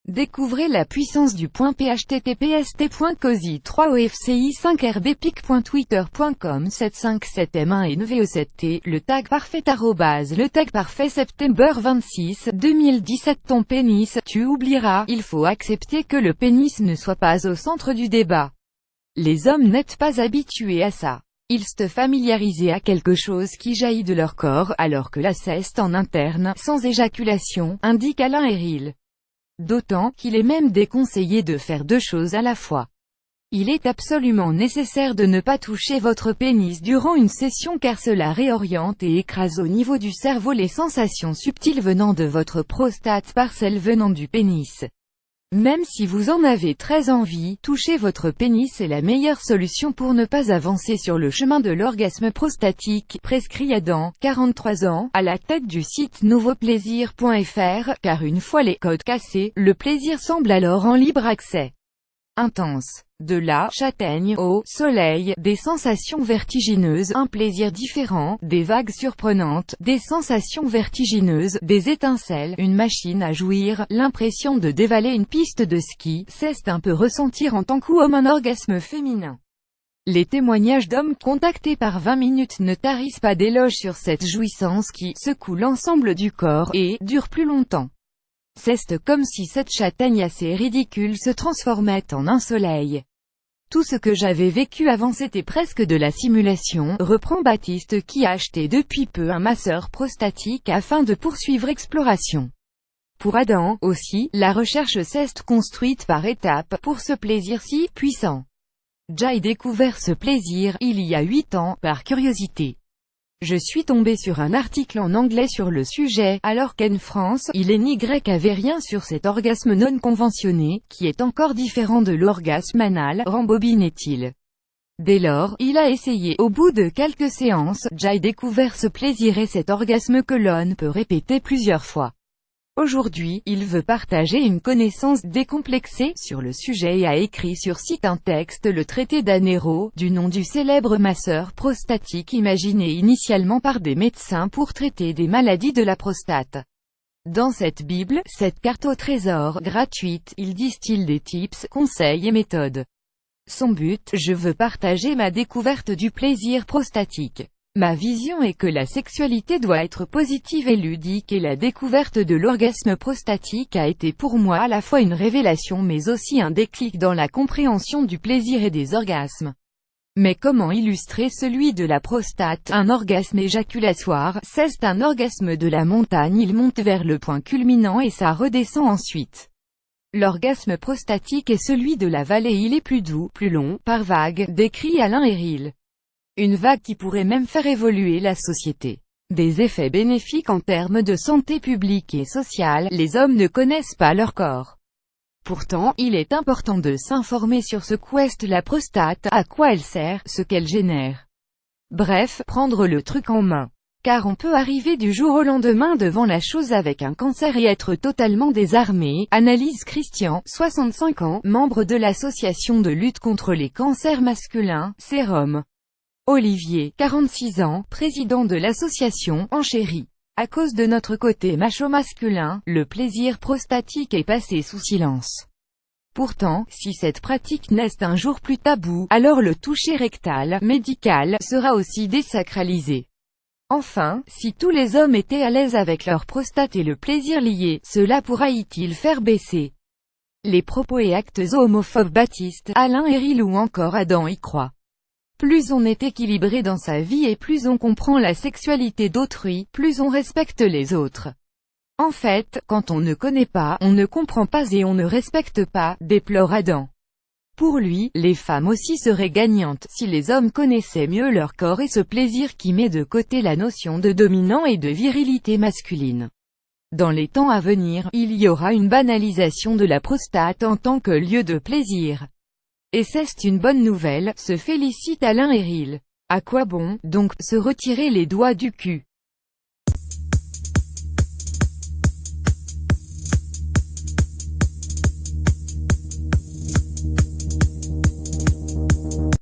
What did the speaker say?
Découvrez la puissance du point p https://cosi3ofci5rbpic.twitter.com 757m1 et nve7t, le tag parfait le tag parfait September 26, 2017. Ton pénis, tu oublieras, il faut accepter que le pénis ne soit pas au centre du débat. Les hommes n'êtes pas habitués à ça. Ils se familiariser à quelque chose qui jaillit de leur corps, alors que la ceste en interne, sans éjaculation, indique Alain Héril. D'autant qu'il est même déconseillé de faire deux choses à la fois. Il est absolument nécessaire de ne pas toucher votre pénis durant une session car cela réoriente et écrase au niveau du cerveau les sensations subtiles venant de votre prostate par celles venant du pénis. Même si vous en avez très envie, toucher votre pénis est la meilleure solution pour ne pas avancer sur le chemin de l'orgasme prostatique, prescrit Adam, 43 ans, à la tête du site nouveauplaisir.fr, car une fois les codes cassés, le plaisir semble alors en libre accès. Intense. De la châtaigne au soleil, des sensations vertigineuses, un plaisir différent, des vagues surprenantes, des sensations vertigineuses, des étincelles, une machine à jouir, l'impression de dévaler une piste de ski, c'est un peu ressentir en tant qu'homme un orgasme féminin. Les témoignages d'hommes contactés par 20 minutes ne tarissent pas d'éloges sur cette jouissance qui secoue l'ensemble du corps et dure plus longtemps. C'est comme si cette châtaigne assez ridicule se transformait en un soleil. Tout ce que j'avais vécu avant c'était presque de la simulation, reprend Baptiste qui a acheté depuis peu un masseur prostatique afin de poursuivre exploration. Pour Adam, aussi, la recherche s'est construite par étapes, pour ce plaisir si puissant. J'ai découvert ce plaisir, il y a 8 ans, par curiosité. Je suis tombé sur un article en anglais sur le sujet, alors qu'en France, il n'y avait rien sur cet orgasme non conventionné, qui est encore différent de l'orgasme anal, rembobinait-il. Dès lors, il a essayé. Au bout de quelques séances, j'ai découvert ce plaisir et cet orgasme que l'on peut répéter plusieurs fois. Aujourd'hui, il veut partager une connaissance décomplexée sur le sujet et a écrit sur site un texte, le traité d'Anero, du nom du célèbre masseur prostatique imaginé initialement par des médecins pour traiter des maladies de la prostate. Dans cette Bible, cette carte au trésor, gratuite, il distille des tips, conseils et méthodes. Son but, je veux partager ma découverte du plaisir prostatique. Ma vision est que la sexualité doit être positive et ludique et la découverte de l'orgasme prostatique a été pour moi à la fois une révélation mais aussi un déclic dans la compréhension du plaisir et des orgasmes. Mais comment illustrer celui de la prostate? Un orgasme éjaculatoire, c'est un orgasme de la montagne, il monte vers le point culminant et ça redescend ensuite. L'orgasme prostatique est celui de la vallée, il est plus doux, plus long, par vague, décrit Alain Héril. Une vague qui pourrait même faire évoluer la société. Des effets bénéfiques en termes de santé publique et sociale, les hommes ne connaissent pas leur corps. Pourtant, il est important de s'informer sur ce qu'est la prostate, à quoi elle sert, ce qu'elle génère. Bref, prendre le truc en main. Car on peut arriver du jour au lendemain devant la chose avec un cancer et être totalement désarmé, analyse Christian, 65 ans, membre de l'association de lutte contre les cancers masculins, Sérum. Olivier, 46 ans, président de l'association, enchérit. À cause de notre côté macho-masculin, le plaisir prostatique est passé sous silence. Pourtant, si cette pratique n'est un jour plus tabou, alors le toucher rectal, médical, sera aussi désacralisé. Enfin, si tous les hommes étaient à l'aise avec leur prostate et le plaisir lié, cela pourrait-il faire baisser les propos et actes homophobes? Baptiste, Alain Héril ou encore Adam y croient. Plus on est équilibré dans sa vie et plus on comprend la sexualité d'autrui, plus on respecte les autres. En fait, quand on ne connaît pas, on ne comprend pas et on ne respecte pas, déplore Adam. Pour lui, les femmes aussi seraient gagnantes, si les hommes connaissaient mieux leur corps et ce plaisir qui met de côté la notion de dominant et de virilité masculine. Dans les temps à venir, il y aura une banalisation de la prostate en tant que lieu de plaisir. Et c'est une bonne nouvelle, se félicite Alain Héril. À quoi bon, donc, se retirer les doigts du cul?